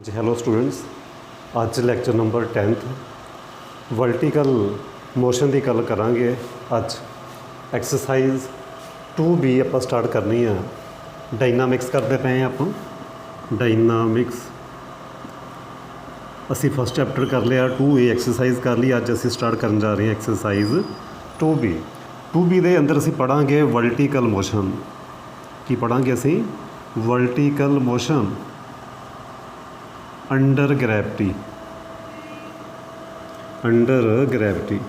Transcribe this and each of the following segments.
जी hello students, अज lecture number 10th vertical motion की गल करांगे। अज एक्सरसाइज 2B आप स्टार्ट करनी है। डायनामिक्स करते पे हैं आप। डायनामिक्स असी फस्ट चैप्टर कर लिया, 2A एक्सरसाइज कर ली। अज असी स्टार्ट करन जा रहे हैं एक्सरसाइज 2B। 2B के अंदर असी पढ़ांगे वर्टिकल मोशन। की पढ़ांगे असी? Vertical motion under gravity. Under gravity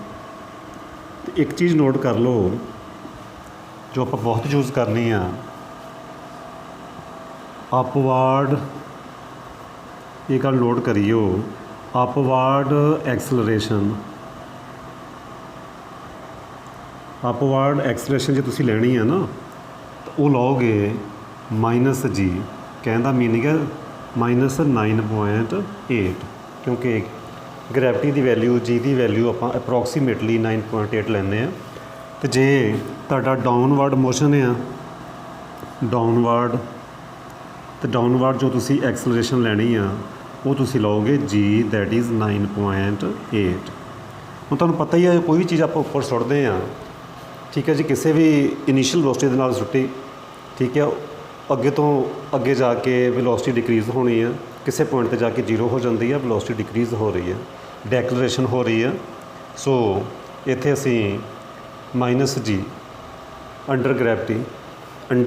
एक चीज़ नोट कर लो जो आप बहुत यूज़ करनी है। अपवार्ड ये गल नोट करियो, अपवार्ड एक्सलरेशन। अपवार्ड एक्सलरेशन जो तुसी लेनी है ना, तो वो लोगे -G। कहने का मीनिंग है -9.8, क्योंकि ग्रैविटी की वैल्यू जी की वैल्यू आप अप्रोक्सीमेटली 9.8 लेने। तो जे तुहाडा डाउनवर्ड मोशन है, डाउनवर्ड, तो डाउनवर्ड जो तुसी एक्सलरेशन लैनी है वो तुसी लोगे जी, दैट इज़ 9.8। हुण तुहानूं पता ही है, कोई भी चीज़ आप उपर सुट्टदे हैं, ठीक है जी, किसी भी इनिशियल वेलोसिटी दे नाल सुट्टी, ठीक है, अगे तो अगे जाके वेलोसिटी डिक्रीज़ होनी है, किसी पॉइंट पर जाके जीरो हो जाती है, वेलोसिटी डिक्रीज़ हो रही है, डैक्लरेशन हो रही है। सो इत्थे असी -G under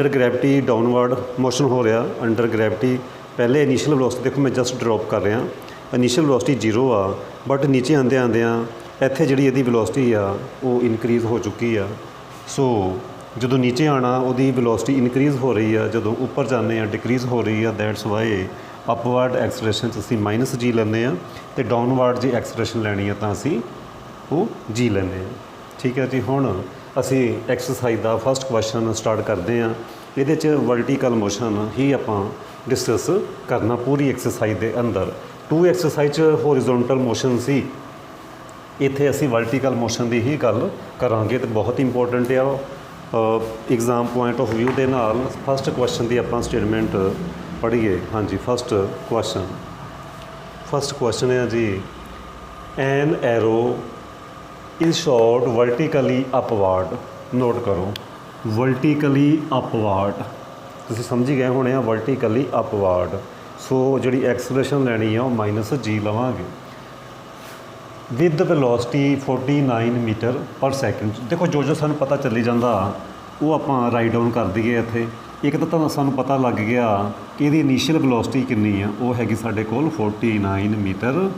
gravity downward motion हो रहा। अंडर ग्रैविटी पहले इनिशियल वेलोसिटी देखो, मैं जस्ट ड्रॉप कर रहा, इनिशियल वेलोसिटी 0 आ, बट नीचे आंदे इत्थे जिहड़ी इहदी वेलोसिटी आ वो इनक्रीज़ हो चुकी है। सो जो नीचे आना वो वेलोसिटी इनक्रीज़ हो रही है, जो ऊपर जाने डिक्रीज़ हो रही है। दैट्स वाई अपवर्ड एक्सलरेशन असी -G लेने, तो डाउनवर्ड जी एक्सलरेशन लैनी है तो असी वो G लेने। ठीक है जी। हुण असी एक्सरसाइज का फस्ट क्वेश्चन स्टार्ट करते हैं। ये वर्टिकल मोशन ही आप डिस्कस करना पूरी एक्सरसाइज के अंदर। 2 एक्सरसाइज हॉरिजॉन्टल मोशन सी, इत्थे असी वर्टिकल मोशन की ही गल करांगे। तो बहुत इंपोर्टेंट है एग्जाम पॉइंट ऑफ व्यू के नाल। फस्ट क्वेश्चन की आप स्टेटमेंट पढ़िए। हाँ जी, फस्ट क्वेश्चन है जी, an arrow is shot vertically upward. Note करो, वर्टिकली अपवार्ड तुसीं समझी गए होने, वर्टिकली अपवार्ड। सो जिहड़ी एक्सलरेशन लैनी है वो -G लवांगे with velocity 49 metre per second. देखो जो सानू पता चली जाता वो आप राइट डाउन कर दईए। इत्थे एक तो सानू पता लग गया कि इहदी इनिशियल वेलोसिटी कितनी है, वो हैगी साडे कोल 49 metre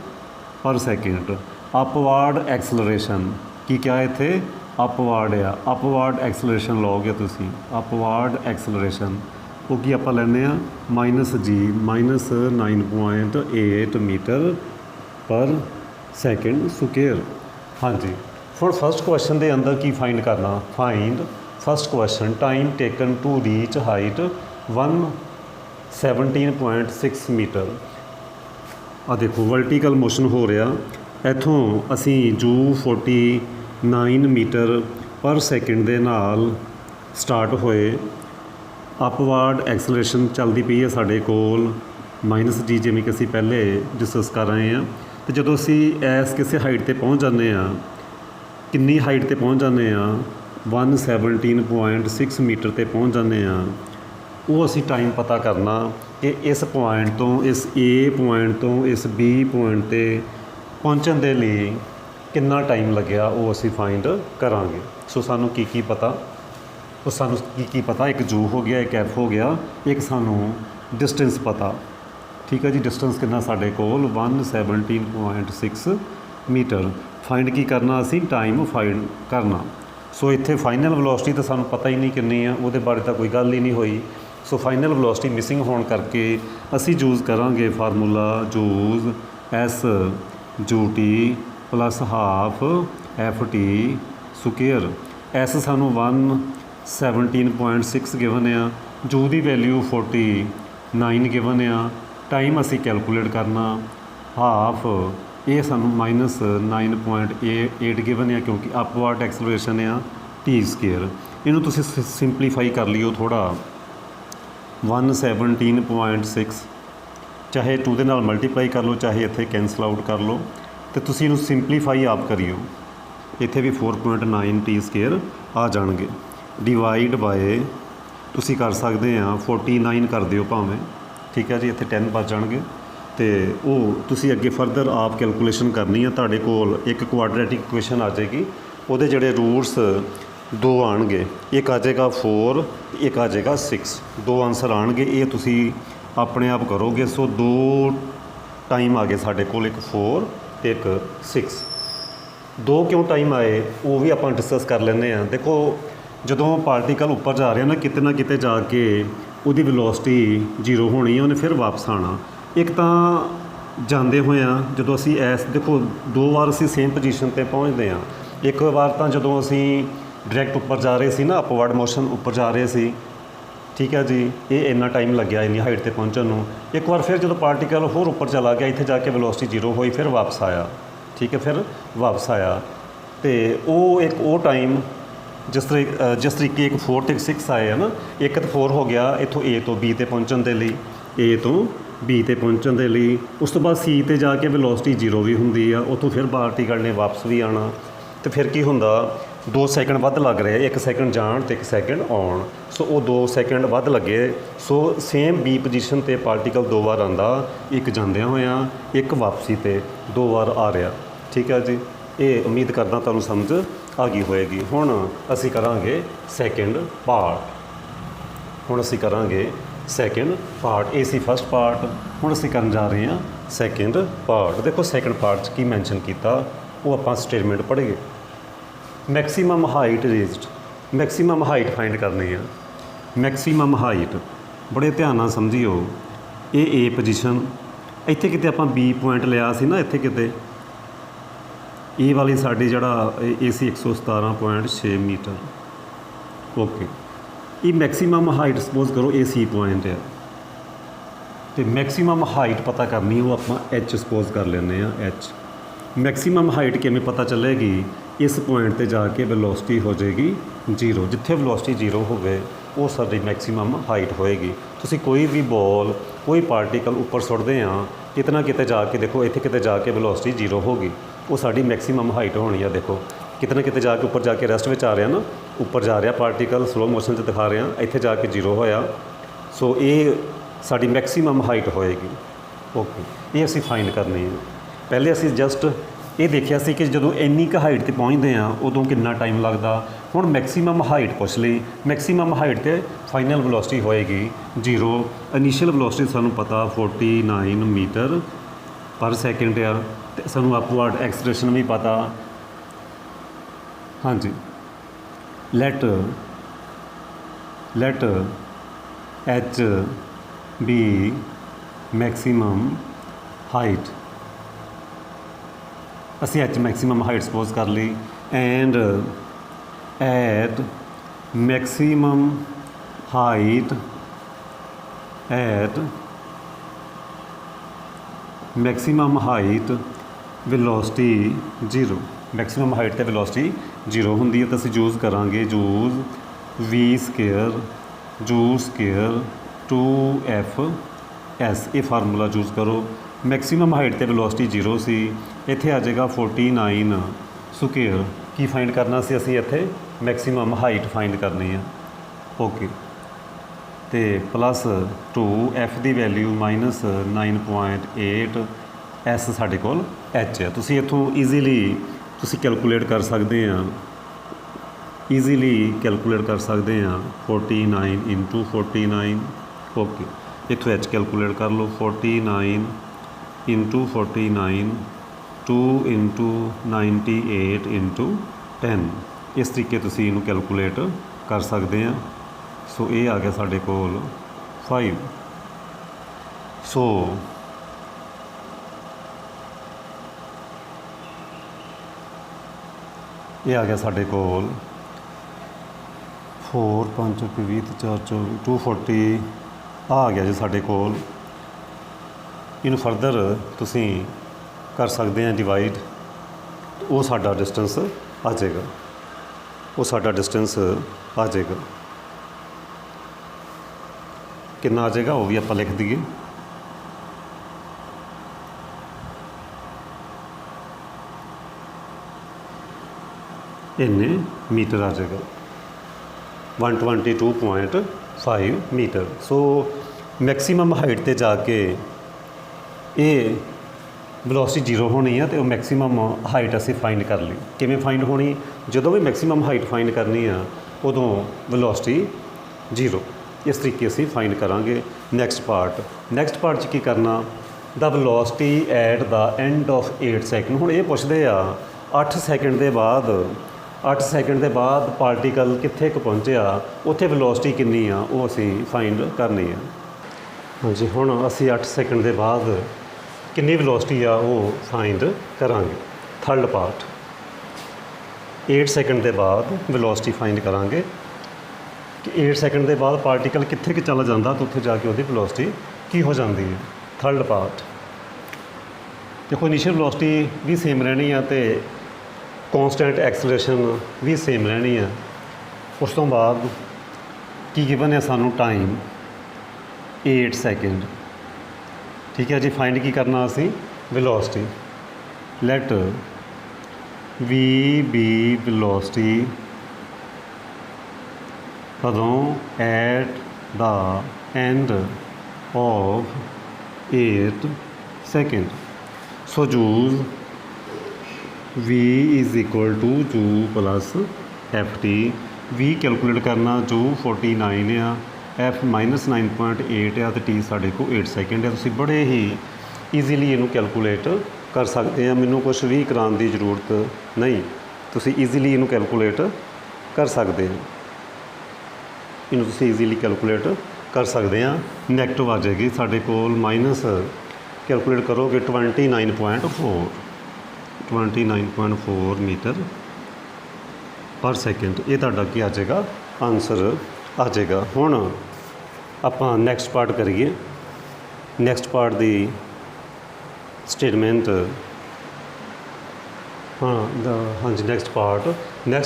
per second. Upward acceleration की क्या इत्थे अपवार्ड आ, अपवार्ड एक्सलरेशन लोगे तुसीं। अपवार्ड एक्सलरेशन वो की आप लैने -G -9.8 metre per second square. हाँ जी। फिर फस्ट क्वेश्चन के अंदर की फाइंड करना, find first question time taken to reach height 117.6 metre. आ देखो वर्टिकल मोशन हो रहा, इथों असी जू 49 मीटर पर सैकेंड के नाल स्टार्ट होए। अपवार्ड एक्सलरेशन चलती पई है साढ़े कोल -G, जिमें कि असी पहले डिस्कस कर रहे हैं। तो जो असी इस किसी हाइट पर पहुँच जाते हैं, किन्नी हाइट पर पहुँच जाते हैं, 117.6 मीटर पर पहुँच जाते हैं, वो असी टाइम पता करना कि इस पॉइंट तो, इस A पॉइंट तो इस B पॉइंट पर पहुँचने के लिए कितना टाइम लग्या, वो असी फाइंड करांगे। सो सानू की पता, तो सानू की पता, एक जू हो गया, एक F हो गया, एक सानू डिस्टेंस पता। ठीक है जी। डिस्टेंस कितना साढ़े कोल 117.6 मीटर। फाइंड की करना असी टाइम फाइंड करना। सो इत्थे फाइनल वेलोसिटी तो सानू पता ही नहीं कितनी है, वो बारे तो कोई गल ही नहीं हुई। सो फाइनल वेलोसिटी मिसिंग होने करके असी यूज़ करांगे फार्मूला जूज S/T + half FT square. S सानू 117.6 गिवन आ, जू की वैल्यू 49 गिवन आ, टाइम असी कैलकुलेट करना, हाफ ये सानू -9.8 गिवन है, क्योंकि अपवर्ड एक्सलरेशन आ T²। इनू तुसी सिंपलीफाई कर लियो थोड़ा, 117.6 ਚਾਹੇ 2 ਦੇ ਨਾਲ ਮਲਟੀਪਲਾਈ ਕਰ ਲਓ, ਚਾਹੇ ਇੱਥੇ ਕੈਂਸਲ ਆਊਟ ਕਰ ਲਓ, ਤੇ ਤੁਸੀਂ ਇਹਨੂੰ ਸਿੰਪਲੀਫਾਈ ਆਪ ਕਰਿਓ। ਇੱਥੇ ਵੀ 4.9 ਟੀ ਸਕੇਅਰ ਆ ਜਾਣਗੇ। ਡਿਵਾਈਡ ਬਾਏ ਤੁਸੀਂ ਕਰ ਸਕਦੇ ਆ 49 ਕਰ ਦਿਓ ਭਾਵੇਂ, ਠੀਕ ਹੈ ਜੀ। ਇੱਥੇ 10 ਬਚ ਜਾਣਗੇ ਤੇ ਉਹ ਤੁਸੀਂ ਅੱਗੇ ਫਰਦਰ ਆਪ ਕੈਲਕੂਲੇਸ਼ਨ ਕਰਨੀ ਆ। ਤੁਹਾਡੇ ਕੋਲ ਇੱਕ ਕੁਆਡਰੈਟਿਕ ਇਕੁਏਸ਼ਨ ਆ ਜਾਏਗੀ, ਉਹਦੇ ਜਿਹੜੇ ਰੂਟਸ 2 ਆਣਗੇ, ਇੱਕ ਆ ਜਾਏਗਾ 4, ਇੱਕ ਆ ਜਾਏਗਾ 6। 2 ਆਨਸਰ ਆਣਗੇ, ਇਹ ਤੁਸੀਂ ਆਪਣੇ ਆਪ ਕਰੋਗੇ। ਸੋ 2 ਟਾਈਮ ਆ ਗਏ ਸਾਡੇ ਕੋਲ, ਇੱਕ 4 ਤੇ ਇੱਕ 6। 2 ਕਿਉਂ ਟਾਈਮ ਆਏ ਉਹ ਵੀ ਆਪਾਂ ਡਿਸਕਸ ਕਰ ਲੈਂਦੇ ਹਾਂ। ਦੇਖੋ ਜਦੋਂ ਪਾਰਟੀਕਲ ਉੱਪਰ ਜਾ ਰਿਹਾ ਨਾ ਕਿਤੇ ਜਾ ਕੇ ਉਹਦੀ ਵੈਲੋਸਿਟੀ 0 ਹੋਣੀ ਹੈ, ਉਹਨੇ ਫਿਰ ਵਾਪਸ ਆਉਣਾ। ਇੱਕ ਤਾਂ ਜਾਂਦੇ ਹੋਇਆਂ ਜਦੋਂ ਅਸੀਂ ਦੇਖੋ 2 ਵਾਰ ਅਸੀਂ ਸੇਮ ਪੋਜੀਸ਼ਨ 'ਤੇ ਪਹੁੰਚਦੇ ਹਾਂ। ਇੱਕ ਵਾਰ ਤਾਂ ਜਦੋਂ ਅਸੀਂ ਡਾਇਰੈਕਟ ਉੱਪਰ ਜਾ ਰਹੇ ਸੀ ਨਾ, ਅਪਵਰਡ ਮੋਸ਼ਨ ਉੱਪਰ ਜਾ ਰਹੇ ਸੀ, ਠੀਕ ਹੈ ਜੀ, ਇਹ ਇੰਨਾ ਟਾਈਮ ਲੱਗਿਆ ਇੰਨੀ ਹਾਈਟ 'ਤੇ ਪਹੁੰਚਣ ਨੂੰ। ਇੱਕ ਵਾਰ ਫਿਰ ਜਦੋਂ ਪਾਰਟੀਕਲ ਹੋਰ ਉੱਪਰ ਚਲਾ ਗਿਆ, ਇੱਥੇ ਜਾ ਕੇ ਵੈਲੋਸਿਟੀ 0 ਹੋਈ, ਫਿਰ ਵਾਪਸ ਆਇਆ, ਠੀਕ ਹੈ, ਫਿਰ ਵਾਪਸ ਆਇਆ। ਅਤੇ ਉਹ ਟਾਈਮ ਜਿਸ ਤਰੀਕੇ ਇੱਕ 4 ਤੇ 6 ਆਏ ਆ ਨਾ, ਇੱਕ ਤਾਂ 4 ਹੋ ਗਿਆ ਇੱਥੋਂ A ਤੋਂ B 'ਤੇ ਪਹੁੰਚਣ ਦੇ ਲਈ, A ਤੋਂ B 'ਤੇ ਪਹੁੰਚਣ ਦੇ ਲਈ। ਉਸ ਤੋਂ ਬਾਅਦ C 'ਤੇ ਜਾ ਕੇ ਵੈਲੋਸਿਟੀ 0 ਵੀ ਹੁੰਦੀ ਆ, ਉੱਥੋਂ ਫਿਰ ਪਾਰਟੀਕਲ ਨੇ ਵਾਪਸ ਵੀ ਆਉਣਾ। ਅਤੇ ਫਿਰ ਕੀ ਹੁੰਦਾ, 2 ਸੈਕਿੰਡ ਵੱਧ ਲੱਗ ਰਹੇ, 1 ਸੈਕਿੰਡ ਜਾਣ ਅਤੇ 1 ਸੈਕਿੰਡ ਆਉਣ। ਸੋ ਉਹ 2 ਸੈਕਿੰਡ ਵੱਧ ਲੱਗੇ। ਸੋ ਸੇਮ B ਪੋਜੀਸ਼ਨ 'ਤੇ ਪਾਰਟੀਕਲ 2 ਵਾਰ ਆਉਂਦਾ, ਇੱਕ ਜਾਂਦਿਆਂ ਹੋਇਆਂ, ਇੱਕ ਵਾਪਸੀ 'ਤੇ 2 ਵਾਰ ਆ ਰਿਹਾ, ਠੀਕ ਹੈ ਜੀ। ਇਹ ਉਮੀਦ ਕਰਦਾ ਤੁਹਾਨੂੰ ਸਮਝ ਆ ਗਈ ਹੋਏਗੀ। ਹੁਣ ਅਸੀਂ ਕਰਾਂਗੇ ਸੈਕਿੰਡ ਪਾਰਟ। ਇਹ ਸੀ ਫਸਟ ਪਾਰਟ, ਹੁਣ ਅਸੀਂ ਕਰਨ ਜਾ ਰਹੇ ਹਾਂ ਸੈਕਿੰਡ ਪਾਰਟ। ਦੇਖੋ ਸੈਕਿੰਡ ਪਾਰਟ 'ਚ ਕੀ ਮੈਂਸ਼ਨ ਕੀਤਾ ਉਹ ਆਪਾਂ ਸਟੇਟਮੈਂਟ ਪੜ੍ਹੀਏ। Maximum height raised, maximum height find ਕਰਨੀ ਆ। ਮੈਕਸੀਮਮ ਹਾਈਟ ਬੜੇ ਧਿਆਨ ਨਾਲ ਸਮਝਿਓ। ਇਹ A ਪੋਜੀਸ਼ਨ, ਇੱਥੇ ਕਿਤੇ ਆਪਾਂ B ਪੁਆਇੰਟ ਲਿਆ ਸੀ ਨਾ, ਇੱਥੇ ਕਿਤੇ ਇਹ ਵਾਲੀ ਸਾਡੀ ਜਿਹੜਾ ਇਹ ਸੀ 117.6 ਮੀਟਰ। ਓਕੇ, ਇਹ ਮੈਕਸੀਮਮ ਹਾਈਟ ਸਪੋਜ਼ ਕਰੋ ਇਹ C ਪੁਆਇੰਟ ਆ, ਅਤੇ ਮੈਕਸੀਮਮ ਹਾਈਟ ਪਤਾ ਕਰਨੀ ਉਹ ਆਪਾਂ H ਸਪੋਜ਼ ਕਰ ਲੈਂਦੇ ਹਾਂ। H ਮੈਕਸੀਮਮ ਹਾਈਟ ਕਿਵੇਂ ਪਤਾ ਚੱਲੇਗੀ, ਇਸ ਪੁਆਇੰਟ 'ਤੇ ਜਾ ਕੇ ਵੈਲੋਸਿਟੀ ਹੋ ਜਾਏਗੀ 0। ਜਿੱਥੇ ਵੈਲੋਸਿਟੀ 0 ਹੋਵੇ ਉਹ ਸਾਡੀ ਮੈਕਸੀਮਮ ਹਾਈਟ ਹੋਏਗੀ। ਤੁਸੀਂ ਕੋਈ ਵੀ ਬੋਲ, ਕੋਈ ਪਾਰਟੀਕਲ ਉੱਪਰ ਸੁੱਟਦੇ ਆ, ਕਿਤੇ ਨਾ ਕਿਤੇ ਜਾ ਕੇ ਦੇਖੋ, ਇੱਥੇ ਕਿਤੇ ਜਾ ਕੇ ਵੈਲੋਸਿਟੀ 0 ਹੋਗੀ, ਉਹ ਸਾਡੀ ਮੈਕਸੀਮਮ ਹਾਈਟ ਹੋਣੀ ਆ। ਦੇਖੋ ਕਿਤੇ ਨਾ ਕਿਤੇ ਜਾ ਕੇ ਉੱਪਰ ਜਾ ਕੇ ਰੈਸਟ ਵਿੱਚ ਆ ਰਿਹਾ ਨਾ, ਉੱਪਰ ਜਾ ਰਿਹਾ ਪਾਰਟੀਕਲ, ਸਲੋ ਮੋਸ਼ਨ 'ਚ ਦਿਖਾ ਰਿਹਾ, ਇੱਥੇ ਜਾ ਕੇ 0 ਹੋਇਆ। ਸੋ ਇਹ ਸਾਡੀ ਮੈਕਸੀਮਮ ਹਾਈਟ ਹੋਏਗੀ। ਓਕੇ, ਇਹ ਅਸੀਂ ਫਾਈਂਡ ਕਰਨੀ ਹੈ। ਪਹਿਲੇ ਅਸੀਂ ਜਸਟ ਇਹ ਦੇਖਿਆ ਸੀ ਕਿ ਜਦੋਂ ਇੰਨੀ ਕੁ ਹਾਈਟ 'ਤੇ ਪਹੁੰਚਦੇ ਆ ਉਦੋਂ ਕਿੰਨਾ ਟਾਈਮ ਲੱਗਦਾ। ਹੁਣ ਮੈਕਸੀਮਮ ਹਾਈਟ ਪੁੱਛ ਲਈ। ਮੈਕਸੀਮਮ ਹਾਈਟ 'ਤੇ ਫਾਈਨਲ ਵੈਲੋਸਿਟੀ ਹੋਏਗੀ 0। ਇਨੀਸ਼ੀਅਲ ਵੈਲੋਸਿਟੀ ਸਾਨੂੰ ਪਤਾ 49 ਮੀਟਰ ਪਰ ਸੈਕਿੰਡ ਆ, ਅਤੇ ਸਾਨੂੰ ਅਪਵਰਡ ਐਕਸਲਰੇਸ਼ਨ ਵੀ ਪਤਾ। ਹਾਂਜੀ, let H be maximum height. ਅਸੀਂ H ਮੈਕਸੀਮਮ ਹਾਈਟ ਸਪੋਜ਼ ਕਰ ਲਈ। And at maximum height velocity 0। Maximum height 'ਤੇ ਵੈਲੋਸਿਟੀ 0 ਹੁੰਦੀ ਹੈ, ਤਾਂ ਅਸੀਂ ਯੂਜ਼ ਕਰਾਂਗੇ v² 2fs। ਇਹ ਫਾਰਮੂਲਾ ਯੂਜ਼ ਕਰੋ। ਮੈਕਸੀਮਮ ਹਾਈਟ 'ਤੇ ਵੈਲੋਸਿਟੀ 0 ਸੀ, ਇੱਥੇ ਆ ਜਾਏਗਾ 49 ਸਕੁਏਅਰ। ਕੀ ਫਾਈਂਡ ਕਰਨਾ ਸੀ ਅਸੀਂ ਇੱਥੇ? ਮੈਕਸੀਮਮ ਹਾਈਟ ਫਾਈਂਡ ਕਰਨੀ ਆ। ਓਕੇ, ਅਤੇ ਪਲੱਸ 2f ਦੀ ਵੈਲਿਊ -9.8 s ਸਾਡੇ ਕੋਲ h ਹੈ। ਤੁਸੀਂ ਇੱਥੋਂ ਈਜ਼ੀਲੀ ਤੁਸੀਂ ਕੈਲਕੂਲੇਟ ਕਰ ਸਕਦੇ ਆ। 49 × 49। ਓਕੇ, ਇੱਥੋਂ h ਕੈਲਕੂਲੇਟ ਕਰ ਲਓ। 49 × 49 2 × 98 × 10। ਇਸ ਤਰੀਕੇ ਤੁਸੀਂ ਇਹਨੂੰ ਕੈਲਕੂਲੇਟ ਕਰ ਸਕਦੇ ਆ। ਸੋ ਇਹ ਆ ਗਿਆ ਸਾਡੇ ਕੋਲ 5। ਸੋ ਇਹ ਆ ਗਿਆ ਸਾਡੇ ਕੋਲ 4 5 20 4 240 ਆ ਗਿਆ ਜੀ ਸਾਡੇ ਕੋਲ। ਇਹਨੂੰ ਫਰਦਰ ਤੁਸੀਂ ਕਰ ਸਕਦੇ ਆ ਡਿਵਾਈਡ। ਉਹ ਸਾਡਾ ਡਿਸਟੈਂਸ ਆ ਜਾਏਗਾ, ਕਿੰਨਾ ਆ ਜਾਏਗਾ ਉਹ ਵੀ ਆਪਾਂ ਲਿਖ ਦਈਏ। ਇੰਨੇ ਮੀਟਰ ਆ ਜਾਏਗਾ 122.5 ਮੀਟਰ। ਸੋ ਮੈਕਸੀਮਮ ਹਾਈਟ 'ਤੇ ਜਾ ਕੇ ਇਹ ਵੈਲੋਸਿਟੀ ਜ਼ੀਰੋ ਹੋਣੀ ਆ ਅਤੇ ਉਹ ਮੈਕਸੀਮਮ ਹਾਈਟ ਅਸੀਂ ਫਾਈਂਡ ਕਰ ਲਈ। ਕਿਵੇਂ ਫਾਈਂਡ ਹੋਣੀ? ਜਦੋਂ ਵੀ ਮੈਕਸੀਮਮ ਹਾਈਟ ਫਾਈਂਡ ਕਰਨੀ ਆ ਉਦੋਂ ਵੈਲੋਸਿਟੀ ਜ਼ੀਰੋ। ਇਸ ਤਰੀਕੇ ਅਸੀਂ ਫਾਈਂਡ ਕਰਾਂਗੇ। ਨੈਕਸਟ ਪਾਰਟ 'ਚ ਕੀ ਕਰਨਾ? The velocity at the end of 8 second. ਹੁਣ ਇਹ ਪੁੱਛਦੇ ਆ 8 ਸੈਕਿੰਡ ਦੇ ਬਾਅਦ ਪਾਰਟੀਕਲ ਕਿੱਥੇ ਕੁ ਪਹੁੰਚਿਆ, ਉੱਥੇ ਵੈਲੋਸਿਟੀ ਕਿੰਨੀ ਆ, ਉਹ ਅਸੀਂ ਫਾਈਂਡ ਕਰਨੀ ਆ। ਹਾਂਜੀ, ਹੁਣ ਅਸੀਂ 8 ਸੈਕਿੰਡ ਦੇ ਬਾਅਦ ਕਿੰਨੀ ਵੈਲੋਸਿਟੀ ਆ ਉਹ ਫਾਈਂਡ ਕਰਾਂਗੇ। ਥਰਡ ਪਾਰਟ 8 ਸੈਕਿੰਡ ਦੇ ਬਾਅਦ ਵੈਲੋਸਿਟੀ ਫਾਈਂਡ ਕਰਾਂਗੇ ਕਿ 8 ਸੈਕਿੰਡ ਦੇ ਬਾਅਦ ਪਾਰਟੀਕਲ ਕਿੱਥੇ ਕਿ ਚਲਾ ਜਾਂਦਾ ਤਾਂ ਉੱਥੇ ਜਾ ਕੇ ਉਹਦੀ ਵੈਲੋਸਿਟੀ ਕੀ ਹੋ ਜਾਂਦੀ ਹੈ। ਥਰਡ ਪਾਰਟ ਦੇਖੋ, ਇਨੀਸ਼ੀਅਲ ਵੈਲੋਸਿਟੀ ਵੀ ਸੇਮ ਰਹਿਣੀ ਆ ਅਤੇ ਕੌਨਸਟੈਂਟ ਐਕਸਲਰੇਸ਼ਨ ਵੀ ਸੇਮ ਰਹਿਣੀ ਆ। ਉਸ ਤੋਂ ਬਾਅਦ ਕੀ ਗਿਵਨ ਹੈ ਸਾਨੂੰ? Time 8 second. ਠੀਕ ਹੈ ਜੀ। ਫਾਈਂਡ ਕੀ ਕਰਨਾ ਅਸੀਂ? Velocity. Let we be velocity ਕਦੋਂ? At the end of 8 second. So ਜੂਲ V is equal to U plus F T. V calculate करना, जू 49 आ, F -9.8 आ, तो T साढ़े को 8 सैकेंड है। तुसीं बड़े ही ईजीली इनू कैलकुलेट कर सकते हैं। मैनू कुछ भी कराने की जरूरत नहीं, तुसीं ईजीली इनू कैलकुलेट कर सकते हैं। इनू तुसीं ईजीली कैलकुलेट कर सकते हैं। नैगेटिव आ जाएगी साढ़े कोल माइनस, कैलकुलेट करोगे 29.4 मीटर पर सैकेंड। ये तुहाडा की आ जाएगा? आंसर आ जाएगा। हुण आपां नैक्सट पार्ट करिए। नैक्सट पार्ट की स्टेटमेंट हाँ जी, नैक्सट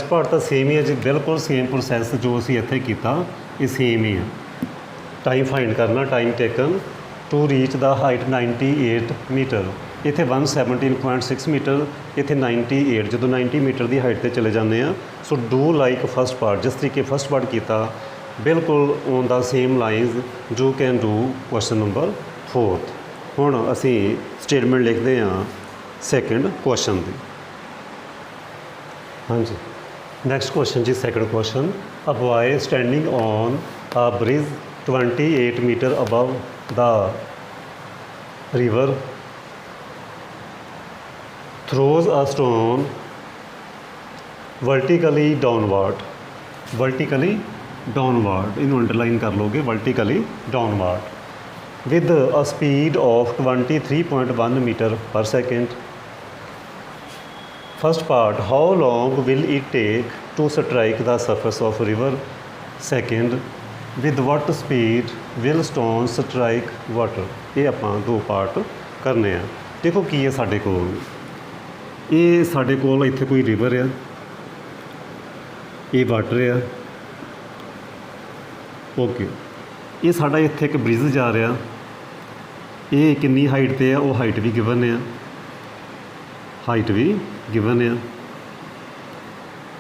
पार्ट तो सेम ही है जी, बिल्कुल सेम प्रोसैस जो असीं इत्थे कीता, ये सेम ही है। टाइम फाइंड करना, time taken to reach the height 98 metre. इत्थे 117.6 मीटर, इत्थे 98। जो 90 मीटर की हाइट पर चले जाते हैं। So do like first part, जिस तरीके फस्ट पार्ट किया बिल्कुल ऑन द सेम लाइन्स जो कैन डू क्वेश्चन नंबर 4। हुण असी स्टेटमेंट लिखते हैं सैकेंड क्वेश्चन की। हाँ जी, नैक्सट क्वेश्चन जी, second question. A boy standing on a bridge 28 metre above the river throws a stone vertically downward. इनू अंडरलाइन कर लोगे, vertically downward with a speed of 23.1 metre per second. First part, how long will it take to strike the surface of river. Second, with what speed will stone strike water. ये आपां दो part करने हैं। देखो की है साडे कोल, ये साडे कोल इत्थे कोई रिवर है, ये वाटर है। ओके, ये साडा इत्थे एक ब्रिज जा रहा, ये कितनी हाइट पे है, वो हाइट भी गिवन है,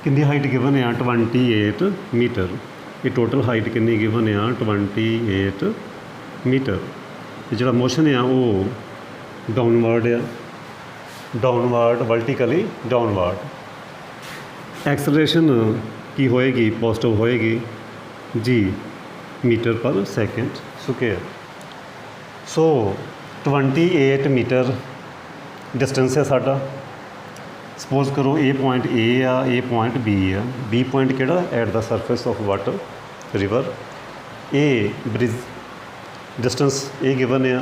कितनी हाइट गिवन है 28 मीटर। ये टोटल हाइट कितनी गिवन है 28 मीटर। जो मोशन है वो डाउनवर्ड है, वर्टिकली डाउनवर्ड। एक्सलरेशन की होएगी? पॉजिटिव होएगी जी, metre per second square. So 28 metre distance है साडा। सपोज करो ए पॉइंट ए आ, ए पॉइंट बी आ। बी पॉइंट किहड़ा? At the surface of water river. ए ब्रिज डिस्टेंस ए गिवन है।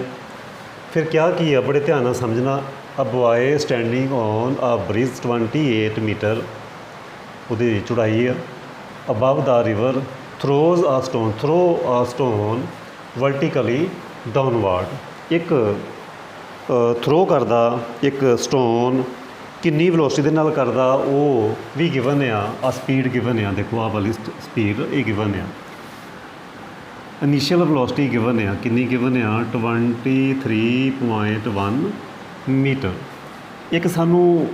फिर क्या की है, बड़े ध्यान नाल समझना। A boy standing on a bridge 28 metre, उहदी चौड़ाई है, above the river throw a stone vertically downward. एक थ्रो करदा एक स्टोन, किन्नी वेलोसिटी दे नाल करदा वो भी गिवन आ स्पीड गिवन आ। देखो आ वाली स्पीड ये गिवन आ। इनीशियल वेलोसिटी गिवन है, कितनी गिवन है 23.1 मीटर। एक सानू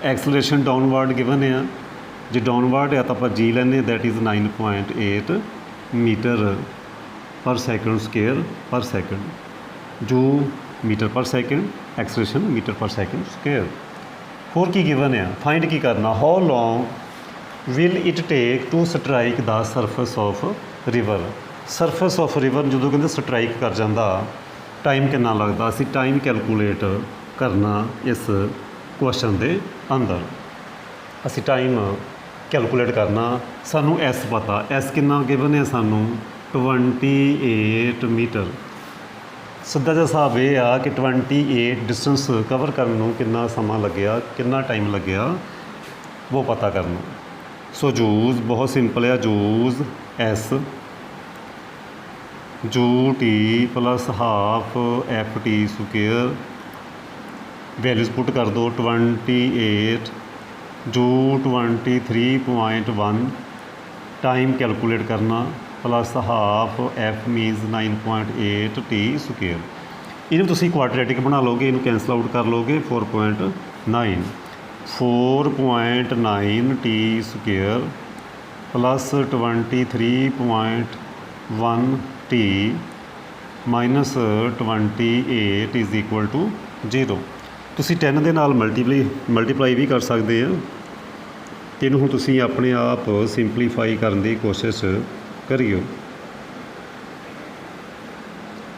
एक्सलरेशन डाउनवर्ड गिवन है ਜੇ ਡਾਊਨਵਰਡ ਆ ਤਾਂ ਆਪਾਂ ਜੀ ਲੈਂਦੇ, that is 9.8 metre per second square per second. ਜੋ metre per second, acceleration metre per second square. ਹੋਰ ਕੀ ਗਿਵਨ ਆ, ਫਾਈਂਡ ਕੀ ਕਰਨਾ, how long will it take to strike the surface of river. Surface of river ਜਦੋਂ ਕਹਿੰਦੇ strike ਕਰ ਜਾਂਦਾ, ਟਾਈਮ ਕਿੰਨਾ ਲੱਗਦਾ, ਅਸੀਂ ਟਾਈਮ ਕੈਲਕੂਲੇਟ ਕਰਨਾ ਇਸ ਕੁਐਸਚਨ ਦੇ ਅੰਦਰ। ਅਸੀਂ ਟਾਈਮ ਕੈਲਕੂਲੇਟ ਕਰਨਾ, ਸਾਨੂੰ ਐਸ ਪਤਾ, ਐਸ ਕਿੰਨਾ ਗਿਵਨ ਹੈ ਸਾਨੂੰ 28 ਮੀਟਰ। ਸਿੱਧਾ ਜਿਹਾ ਹਿਸਾਬ ਇਹ ਆ ਕਿ 28 ਡਿਸਟੈਂਸ ਕਵਰ ਕਰਨ ਨੂੰ ਕਿੰਨਾ ਸਮਾਂ ਲੱਗਿਆ, ਕਿੰਨਾ ਟਾਈਮ ਲੱਗਿਆ, ਉਹ ਪਤਾ ਕਰਨਾ। ਸੋ ਜੂਜ਼ ਬਹੁਤ ਸਿੰਪਲ ਆ, ਜੂਜ਼ S U T plus half F T square, values put ਕਰ ਦਿਓ 28 ਜੂ 23.1, ਟਾਈਮ ਕੈਲਕੂਲੇਟ ਕਰਨਾ plus half F minus 9.8 T square. ਇਹਨੂੰ ਤੁਸੀਂ ਕੁਆਡਰੇਟਿਕ ਬਣਾ ਲਓਗੇ, ਇਹਨੂੰ ਕੈਂਸਲ ਆਊਟ ਕਰ ਲਓਗੇ 4.9 T square plus 23.1 T minus 28 is equal to 0। ਤੁਸੀਂ 10 ਦੇ ਨਾਲ ਮਲਟੀਪਲਾਈ ਵੀ ਕਰ ਸਕਦੇ ਆ। ਇਹਨੂੰ ਹੁਣ ਤੁਸੀਂ ਆਪਣੇ ਆਪ ਸਿੰਪਲੀਫਾਈ ਕਰਨ ਦੀ ਕੋਸ਼ਿਸ਼ ਕਰਿਓ।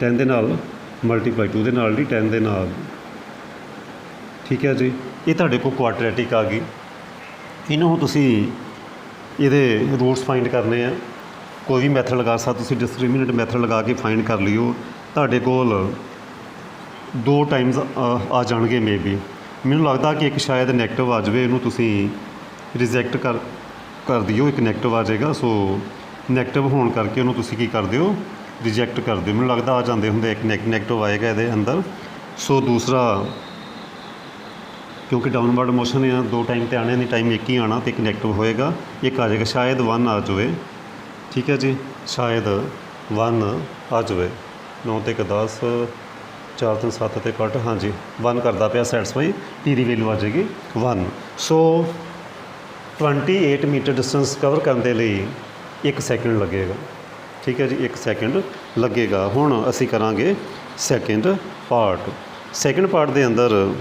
10 ਦੇ ਨਾਲ ਮਲਟੀਪਲਾਈ 2 ਦੇ ਨਾਲ ਨਹੀਂ, 10 ਦੇ ਨਾਲ, ਠੀਕ ਹੈ ਜੀ। ਇਹ ਤੁਹਾਡੇ ਕੋਲ ਕੁਆਡਰੇਟਿਕ ਆ ਗਈ। ਇਹਨੂੰ ਹੁਣ ਤੁਸੀਂ ਇਹਦੇ ਰੂਟਸ ਫਾਈਂਡ ਕਰਨੇ ਆ। ਕੋਈ ਵੀ ਮੈਥਡ ਲਗਾ ਸਕਦਾ, ਤੁਸੀਂ ਡਿਸਕ੍ਰਿਮੀਨੇਟ ਮੈਥਡ ਲਗਾ ਕੇ ਫਾਈਂਡ ਕਰ ਲਿਓ। ਤੁਹਾਡੇ ਕੋਲ 2 ਟਾਈਮਸ ਆ ਜਾਣਗੇ ਮੇ ਬੀ। ਮੈਨੂੰ ਲੱਗਦਾ ਕਿ ਇੱਕ ਸ਼ਾਇਦ ਨੈਗੇਟਿਵ ਆ ਜਾਵੇ, ਇਹਨੂੰ ਤੁਸੀਂ ਰਿਜੈਕਟ ਕਰ ਦਿਓ, ਇੱਕ ਨੈਗੇਟਿਵ ਆ ਜਾਏਗਾ। ਸੋ ਨੈਗੇਟਿਵ ਹੋਣ ਕਰਕੇ ਉਹਨੂੰ ਤੁਸੀਂ ਕੀ ਕਰ ਦਿਓ, ਰਿਜੈਕਟ ਕਰ ਦਿਓ। ਮੈਨੂੰ ਲੱਗਦਾ ਆ ਜਾਂਦੇ ਹੁੰਦੇ, ਇੱਕ ਨੈਗੇਟਿਵ ਆਏਗਾ ਇਹਦੇ ਅੰਦਰ। ਸੋ ਦੂਸਰਾ, ਕਿਉਂਕਿ ਡਾਊਨਵਰਡ ਮੋਸ਼ਨ ਆ, 2 ਟਾਈਮ ਤੇ ਆਣੇ ਨਹੀਂ, ਟਾਈਮ ਇੱਕ ਹੀ ਆਣਾ, ਤੇ ਇੱਕ ਨੈਗੇਟਿਵ ਹੋਏਗਾ, ਇੱਕ ਆ ਜਾਏਗਾ, ਸ਼ਾਇਦ 1 ਆ ਜਾਵੇ, ਠੀਕ ਹੈ ਜੀ, ਸ਼ਾਇਦ 1 ਆ ਜਾਵੇ। 9 ਤੇ 10, 4 3 7 ਤੇ ਕੱਟ, ਹਾਂਜੀ 1 ਕਰਦਾ ਪਿਆ ਸੈਟਿਸਫਾਈ, ਟੀ ਦੀ ਵੈਲਿਊ ਆ ਜਾਏਗੀ 1। ਸੋ 28 ਮੀਟਰ ਡਿਸਟੈਂਸ ਕਵਰ ਕਰਨ ਦੇ ਲਈ 1 ਸੈਕਿੰਡ ਲੱਗੇਗਾ, ਠੀਕ ਹੈ ਜੀ, 1 ਸੈਕਿੰਡ ਲੱਗੇਗਾ। ਹੁਣ ਅਸੀਂ ਕਰਾਂਗੇ ਸੈਕਿੰਡ ਪਾਰਟ। ਸੈਕਿੰਡ ਪਾਰਟ ਦੇ ਅੰਦਰ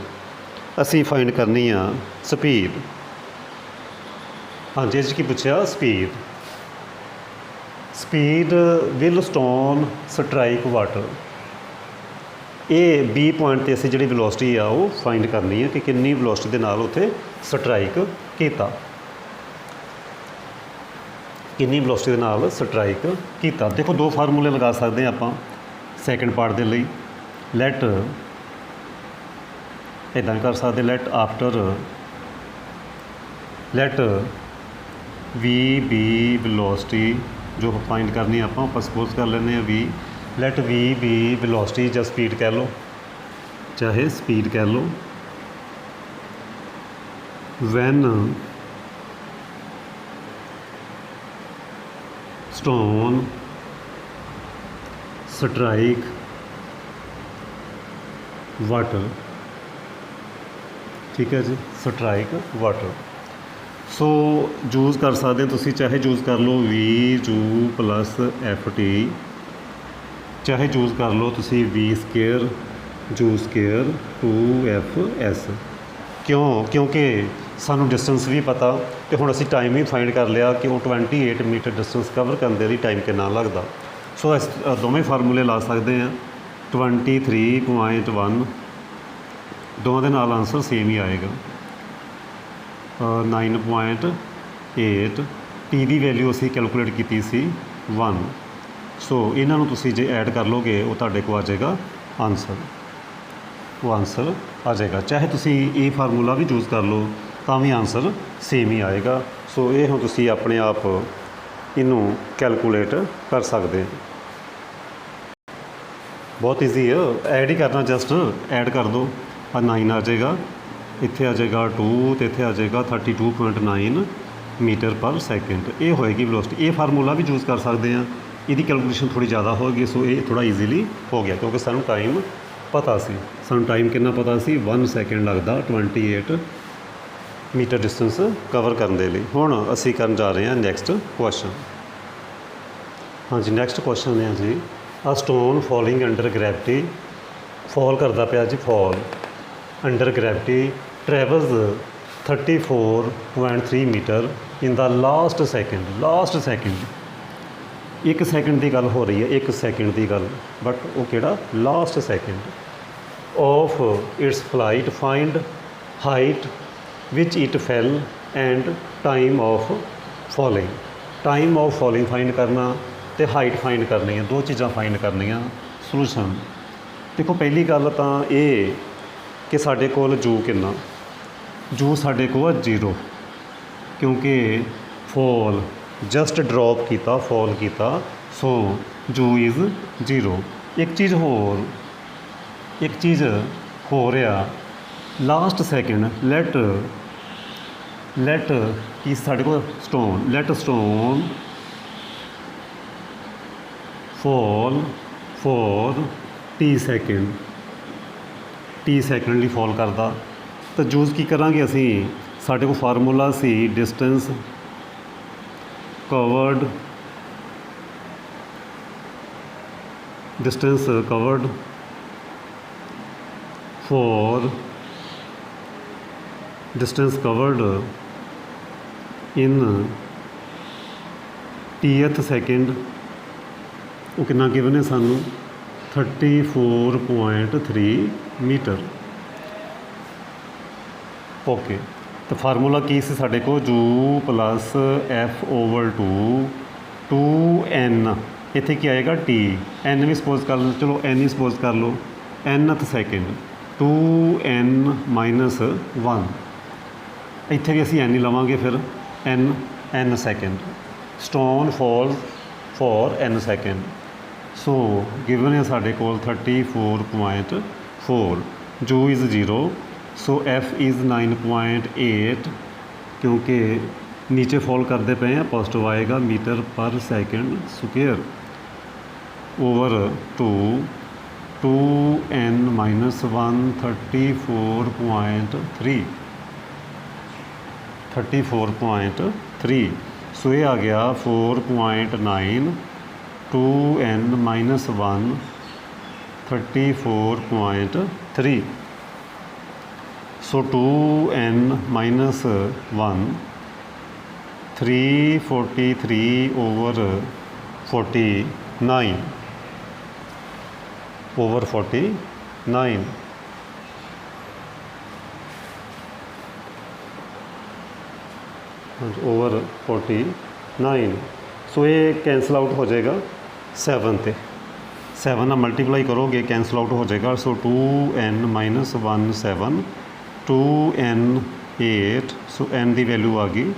ਅਸੀਂ ਫਾਈਂਡ ਕਰਨੀ ਆ ਸਪੀਡ। ਹਾਂਜੀ, ਇਹ 'ਚ ਕੀ ਪੁੱਛਿਆ, speed will stone strike water. ਇਹ B ਪੁਆਇੰਟ 'ਤੇ ਅਸੀਂ ਜਿਹੜੀ ਵੈਲੋਸਿਟੀ ਆ ਉਹ ਫਾਈਂਡ ਕਰਨੀ ਹੈ ਕਿ ਕਿੰਨੀ ਵੈਲੋਸਿਟੀ ਦੇ ਨਾਲ ਉੱਥੇ ਸਟਰਾਈਕ ਕੀਤਾ, ਕਿੰਨੀ ਵੈਲੋਸਿਟੀ ਦੇ ਨਾਲ ਸਟਰਾਈਕ ਕੀਤਾ। ਦੇਖੋ 2 ਫਾਰਮੂਲੇ ਲਗਾ ਸਕਦੇ ਹਾਂ ਆਪਾਂ ਸੈਕਿੰਡ ਪਾਰਟ ਦੇ ਲਈ। ਲੈਟ ਇੱਦਾਂ ਕਰ ਸਕਦੇ, ਲੈਟ ਵੀ ਬੀ ਵੈਲੋਸਿਟੀ ਜੋ ਫਾਈਂਡ ਕਰਨੀ ਆਪਾਂ ਸਪੋਜ਼ ਕਰ ਲੈਂਦੇ ਹਾਂ ਵੀ, ਲੈਟ ਵੀ ਬੀ ਵੈਲੋਸਿਟੀ ਜਾਂ ਸਪੀਡ ਕਹਿ ਲਓ, ਚਾਹੇ ਸਪੀਡ ਕਹਿ ਲਓ, ਵੈਨ ਸਟੋਨ ਸਟਰਾਈਕ ਵਾਟਰ, ਠੀਕ ਹੈ ਜੀ, ਸਟਰਾਈਕ ਵਾਟਰ। ਸੋ ਯੂਜ਼ ਕਰ ਸਕਦੇ ਹੋ ਤੁਸੀਂ, ਚਾਹੇ ਯੂਜ਼ ਕਰ ਲਓ ਵੀ ਜੂ ਪਲੱਸ ਐਫ ਟੀ, ਚਾਹੇ ਯੂਜ਼ ਕਰ ਲਓ ਤੁਸੀਂ ਵੀ ਸਕੁਏਅਰ ਜੂ ਸਕੁਏਅਰ 2FS। ਕਿਉਂਕਿ ਸਾਨੂੰ ਡਿਸਟੈਂਸ ਵੀ ਪਤਾ, ਅਤੇ ਹੁਣ ਅਸੀਂ ਟਾਈਮ ਵੀ ਫਾਈਂਡ ਕਰ ਲਿਆ ਕਿ ਉਹ 28 ਮੀਟਰ ਡਿਸਟੈਂਸ ਕਵਰ ਕਰਨ ਦੇ ਲਈ ਟਾਈਮ ਕਿੰਨਾ ਲੱਗਦਾ। ਸੋ ਅਸੀਂ ਦੋਵੇਂ ਫਾਰਮੂਲੇ ਲਾ ਸਕਦੇ ਹਾਂ। 23.1 ਦੋਵਾਂ ਦੇ ਨਾਲ ਆਨਸਰ ਸੇਮ ਹੀ ਆਏਗਾ। 9.8 ਟੀ ਦੀ ਵੈਲਿਊ ਅਸੀਂ ਕੈਲਕੂਲੇਟ ਕੀਤੀ ਸੀ 1। ਸੋ ਇਹਨਾਂ ਨੂੰ ਤੁਸੀਂ ਜੇ ਐਡ ਕਰ ਲਓਗੇ ਉਹ ਤੁਹਾਡੇ ਕੋਲ ਆ ਜਾਏਗਾ ਆਨਸਰ, ਉਹ ਆਨਸਰ ਆ ਜਾਏਗਾ। ਚਾਹੇ ਤੁਸੀਂ ਇਹ ਫਾਰਮੂਲਾ ਵੀ ਯੂਜ਼ ਕਰ ਲਓ ਤਾਂ ਵੀ ਆਨਸਰ ਸੇਮ ਹੀ ਆਏਗਾ। ਸੋ ਇਹ ਹੁਣ ਤੁਸੀਂ ਆਪਣੇ ਆਪ ਇਹਨੂੰ ਕੈਲਕੂਲੇਟ ਕਰ ਸਕਦੇ ਹੋ। ਬਹੁਤ ਈਜ਼ੀ ਹੈ, ਐਡ ਹੀ ਕਰਨਾ, ਜਸਟ ਐਡ ਕਰ ਦਿਓ। ਆ 9 ਆ ਜਾਏਗਾ, ਇੱਥੇ ਆ ਜਾਏਗਾ 2 ਅਤੇ ਇੱਥੇ ਆ ਜਾਏਗਾ 32.9 ਮੀਟਰ ਪਰ ਸੈਕਿੰਡ। ਇਹ ਹੋਏਗੀ ਵੈਲੋਸਿਟੀ। ਇਹ ਫਾਰਮੂਲਾ ਵੀ ਯੂਜ਼ ਕਰ ਸਕਦੇ ਹਾਂ, ਇਹਦੀ ਕੈਲਕੂਲੇਸ਼ਨ ਥੋੜ੍ਹੀ ਜ਼ਿਆਦਾ ਹੋਏਗੀ। ਸੋ ਇਹ ਥੋੜ੍ਹਾ ਈਜ਼ੀਲੀ ਹੋ ਗਿਆ ਕਿਉਂਕਿ ਸਾਨੂੰ ਟਾਈਮ ਪਤਾ ਸੀ। ਸਾਨੂੰ ਟਾਈਮ ਕਿੰਨਾ ਪਤਾ ਸੀ, 1 ਸੈਕਿੰਡ ਲੱਗਦਾ 28 ਮੀਟਰ ਡਿਸਟੈਂਸ ਕਵਰ ਕਰਨ ਦੇ ਲਈ। ਹੁਣ ਅਸੀਂ ਕਰਨ ਜਾ ਰਹੇ ਹਾਂ ਨੈਕਸਟ ਕੁਐਸਚਨ। ਹਾਂਜੀ, ਨੈਕਸਟ ਕੁਐਸਚਨ ਹੈ ਜੀ, ਆ ਸਟੋਨ ਫੋਲਿੰਗ ਅੰਡਰ ਗ੍ਰੈਵਿਟੀ, ਫੋਲ ਕਰਦਾ ਪਿਆ ਜੀ, ਫੋਲ ਅੰਡਰ ਗ੍ਰੈਵਿਟੀ ਟਰੈਵਲਸ 34.3 ਮੀਟਰ ਇਨ ਦਾ ਲਾਸਟ ਸੈਕਿੰਡ। 1 ਸੈਕਿੰਡ ਦੀ ਗੱਲ ਹੋ ਰਹੀ ਹੈ, 1 ਸੈਕਿੰਡ ਦੀ ਗੱਲ, ਬਟ ਉਹ ਕਿਹੜਾ last second of its flight, find height which it fail end time of following. Time of following find ਕਰਨਾ ਅਤੇ ਹਾਈਟ ਫਾਈਂਡ ਕਰਨੀ ਹੈ, 2 ਚੀਜ਼ਾਂ ਫਾਈਂਡ ਕਰਨੀਆਂ। ਸੋਲੂਸ਼ਨ ਦੇਖੋ, ਪਹਿਲੀ ਗੱਲ ਤਾਂ ਇਹ ਕਿ ਸਾਡੇ ਕੋਲ ਜੂ ਕਿੰਨਾ, ਜੂ ਸਾਡੇ ਕੋਲ 0, ਕਿਉਂਕਿ ਫੋਲ ਜਸਟ ਡਰੋਪ ਕੀਤਾ, ਫੋਲ ਕੀਤਾ, ਸੋ ਜੂ ਇਜ਼ 0। ਇੱਕ ਚੀਜ਼ ਹੋ ਰਿਹਾ, ਲਾਸਟ ਸੈਕਿੰਡ ਲੈਟ ਕੀ ਸਾਡੇ ਕੋਲ ਸਟੋਨ, ਲੈਟ ਸਟੋਨ ਫੋਲ ਫੋਰ ਟੀ ਸੈਕਿੰਡ ਲਈ ਫੋਲ ਕਰਦਾ। ਤਾਂ ਯੂਜ਼ ਕੀ ਕਰਾਂਗੇ ਅਸੀਂ, ਸਾਡੇ ਕੋਲ ਫਾਰਮੂਲਾ ਸੀ ਡਿਸਟੈਂਸ ਕਵਰਡ ਇਨ tth ਸੈਕਿੰਡ, ਉਹ ਕਿੰਨਾ ਗਿਵਨ ਹੈ ਸਾਨੂੰ, 34.3 ਮੀਟਰ। ਓਕੇ, ਤਾਂ ਫਾਰਮੂਲਾ ਕੀ ਸੀ ਸਾਡੇ ਕੋਲ, ਜੂ ਪਲੱਸ F/2 ਇੱਥੇ ਕੀ ਆਏਗਾ ਟੀ, ਐਨ ਵੀ ਸਪੋਜ਼ ਕਰ ਲਓ, ਚਲੋ ਐਨ ਹੀ ਸਪੋਜ਼ ਕਰ ਲਓ, nth ਸੈਕਿੰਡ 2n - 1, ਇੱਥੇ ਵੀ ਅਸੀਂ ਐਨ ਹੀ ਲਵਾਂਗੇ, ਫਿਰ n ਸੈਕਿੰਡ, ਸਟੋਨ ਫੋਲ ਫੋਰ n ਸੈਕਿੰਡ। ਸੋ ਗਿਵਨ ਹੈ ਸਾਡੇ ਕੋਲ 34.4, ਜੂ ਇਜ਼ 0, ਸੋ F ਇਜ਼ 9.8, ਕਿਉਂਕਿ ਨੀਚੇ ਫੋਲ ਕਰਦੇ ਪਏ ਆ, ਪੋਜ਼ਿਟਿਵ ਆਏਗਾ, metre per second square over 2n - 1 34.3, ਸੋ ਇਹ ਆ ਗਿਆ 4.9, 2n - 1 34.3, ਸੋ 2n - 1 343 ਓਵਰ 49 ਓਵਰ 49। ਓਵਰ 49, ਸੋ ਇਹ ਕੈਂਸਲ ਆਊਟ ਹੋ ਜਾਏਗਾ 7 'ਤੇ, 7 ਨਾਲ ਮਲਟੀਪਲਾਈ ਕਰੋਗੇ ਕੈਂਸਲ ਆਊਟ ਹੋ ਜਾਏਗਾ। ਸੋ 2n - 1 7, 2n 8, ਸੋ n ਦੀ ਵੈਲਿਊ ਆ ਗਈ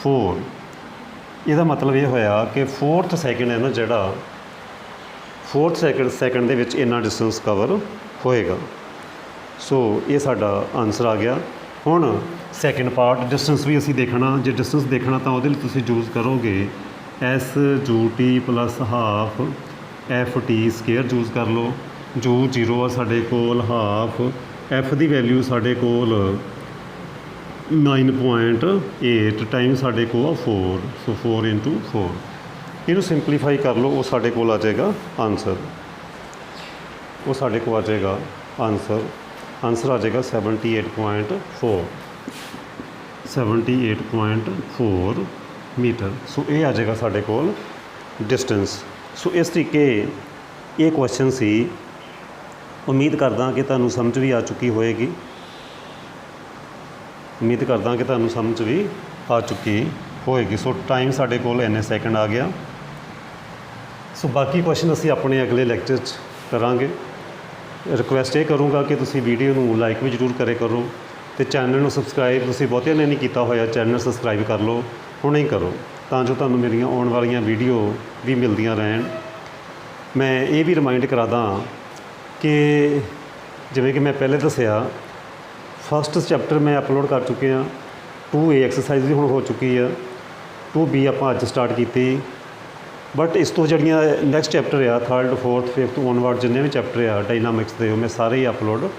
4। ਇਹਦਾ ਮਤਲਬ ਇਹ ਹੋਇਆ ਕਿ 4th ਸੈਕਿੰਡ ਹੈ ਨਾ ਜਿਹੜਾ, 4th ਸੈਕਿੰਡ ਦੇ ਵਿੱਚ ਇੰਨਾ ਡਿਸਟੈਂਸ ਕਵਰ ਹੋਏਗਾ। ਸੋ ਇਹ ਸਾਡਾ ਆਨਸਰ ਆ ਗਿਆ। ਹੁਣ ਸੈਕਿੰਡ ਪਾਰਟ, ਡਿਸਟੈਂਸ ਵੀ ਅਸੀਂ ਦੇਖਣਾ, ਜੇ ਡਿਸਟੈਂਸ ਦੇਖਣਾ ਤਾਂ ਉਹਦੇ ਲਈ ਤੁਸੀਂ ਯੂਜ਼ ਕਰੋਗੇ SUT + half FT square use ਕਰ ਲਓ। ਜੂ 0 ਆ ਸਾਡੇ ਕੋਲ, ਹਾਫ F ਦੀ ਵੈਲਿਊ ਸਾਡੇ ਕੋਲ 9.8 ਟਾਈਮ ਸਾਡੇ ਕੋਲ 4, ਸੋ 4 × 4, ਇਹਨੂੰ ਸਿੰਪਲੀਫਾਈ ਕਰ ਲਓ, ਉਹ ਸਾਡੇ ਕੋਲ ਆ ਜਾਏਗਾ ਆਨਸਰ, ਆਨਸਰ ਆ ਜਾਏਗਾ 78.4 ਮੀਟਰ। ਸੋ ਇਹ ਆ ਜਾਏਗਾ ਸਾਡੇ ਕੋਲ ਡਿਸਟੈਂਸ। ਸੋ ਇਸ ਤਰੀਕੇ ਇਹ ਕੁਐਸਚਨ ਸੀ। ਉਮੀਦ ਕਰਦਾ ਕਿ ਤੁਹਾਨੂੰ ਸਮਝ ਵੀ ਆ ਚੁੱਕੀ ਹੋਏਗੀ, ਸੋ ਟਾਈਮ ਸਾਡੇ ਕੋਲ ਇੰਨੇ ਸੈਕਿੰਡ ਆ ਗਿਆ। ਸੋ ਬਾਕੀ ਕੁਐਸਚਨ ਅਸੀਂ ਆਪਣੇ ਅਗਲੇ ਲੈਕਚਰ 'ਚ ਕਰਾਂਗੇ। ਰਿਕੁਐਸਟ ਇਹ ਕਰੂੰਗਾ ਕਿ ਤੁਸੀਂ ਵੀਡੀਓ ਨੂੰ ਲਾਈਕ ਵੀ ਜ਼ਰੂਰ ਕਰਿਆ ਕਰੋ, ਅਤੇ ਚੈਨਲ ਨੂੰ ਸਬਸਕ੍ਰਾਈਬ ਤੁਸੀਂ ਬਹੁਤਿਆਂ ਨੇ ਨਹੀਂ ਕੀਤਾ ਹੋਇਆ, ਚੈਨਲ ਸਬਸਕ੍ਰਾਈਬ ਕਰ ਲਓ, ਹੁਣੇ ਹੀ ਕਰੋ, ਤਾਂ ਜੋ ਤੁਹਾਨੂੰ ਮੇਰੀਆਂ ਆਉਣ ਵਾਲੀਆਂ ਵੀਡੀਓ ਵੀ ਮਿਲਦੀਆਂ ਰਹਿਣ। ਮੈਂ ਇਹ ਵੀ ਰਿਮਾਈਂਡ ਕਰਾਦਾ ਕਿ ਜਿਵੇਂ ਕਿ ਮੈਂ ਪਹਿਲੇ ਦੱਸਿਆ, ਫਸਟ ਚੈਪਟਰ ਮੈਂ ਅਪਲੋਡ ਕਰ ਚੁੱਕੇ ਹਾਂ, 2A ਐਕਸਰਸਾਈਜ਼ ਵੀ ਹੁਣ ਹੋ ਚੁੱਕੀ ਆ, 2B ਆਪਾਂ ਅੱਜ ਸਟਾਰਟ ਕੀਤੀ। ਬਟ ਇਸ ਤੋਂ ਜਿਹੜੀਆਂ ਨੈਕਸਟ ਚੈਪਟਰ ਆ, 3rd 4th 5th ਔਨਵਰਡ ਜਿੰਨੇ ਵੀ ਚੈਪਟਰ ਆ ਡਾਇਨਾਮਿਕਸ ਦੇ, ਉਹ ਮੈਂ ਸਾਰੇ ਹੀ ਅਪਲੋਡ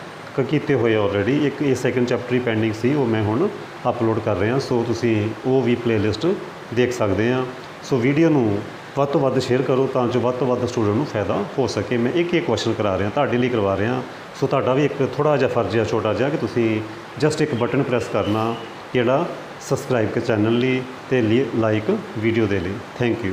ਕੀਤੇ ਹੋਏ ਆਲਰੇਡੀ। ਇੱਕ ਇਹ ਸੈਕਿੰਡ ਚੈਪਟਰ ਹੀ ਪੈਂਡਿੰਗ ਸੀ, ਉਹ ਮੈਂ ਹੁਣ ਅਪਲੋਡ ਕਰ ਰਿਹਾ। ਸੋ ਤੁਸੀਂ ਉਹ ਵੀ ਪਲੇਲਿਸਟ ਦੇਖ ਸਕਦੇ ਆ। ਸੋ ਵੀਡੀਓ ਨੂੰ ਵੱਧ ਤੋਂ ਵੱਧ ਸ਼ੇਅਰ ਕਰੋ ਤਾਂ ਜੋ ਵੱਧ ਤੋਂ ਵੱਧ ਸਟੂਡੈਂਟ ਨੂੰ ਫਾਇਦਾ ਹੋ ਸਕੇ। ਮੈਂ ਇੱਕ ਕੁਐਸਚਨ ਕਰਾ ਰਿਹਾ, ਤੁਹਾਡੇ ਲਈ ਕਰਵਾ ਰਿਹਾ। ਸੋ ਤੁਹਾਡਾ ਵੀ ਇੱਕ ਥੋੜ੍ਹਾ ਜਿਹਾ ਫਰਜ਼ ਹੈ, ਛੋਟਾ ਜਿਹਾ, ਕਿ ਤੁਸੀਂ ਜਸਟ ਇੱਕ ਬਟਨ ਪ੍ਰੈਸ ਕਰਨਾ, ਕਿਹੜਾ, ਸਬਸਕ੍ਰਾਈਬ ਕੇ ਚੈਨਲ ਲਈ ਅਤੇ ਲਾਈਕ ਵੀਡੀਓ ਦੇ ਲਈ। Thank you.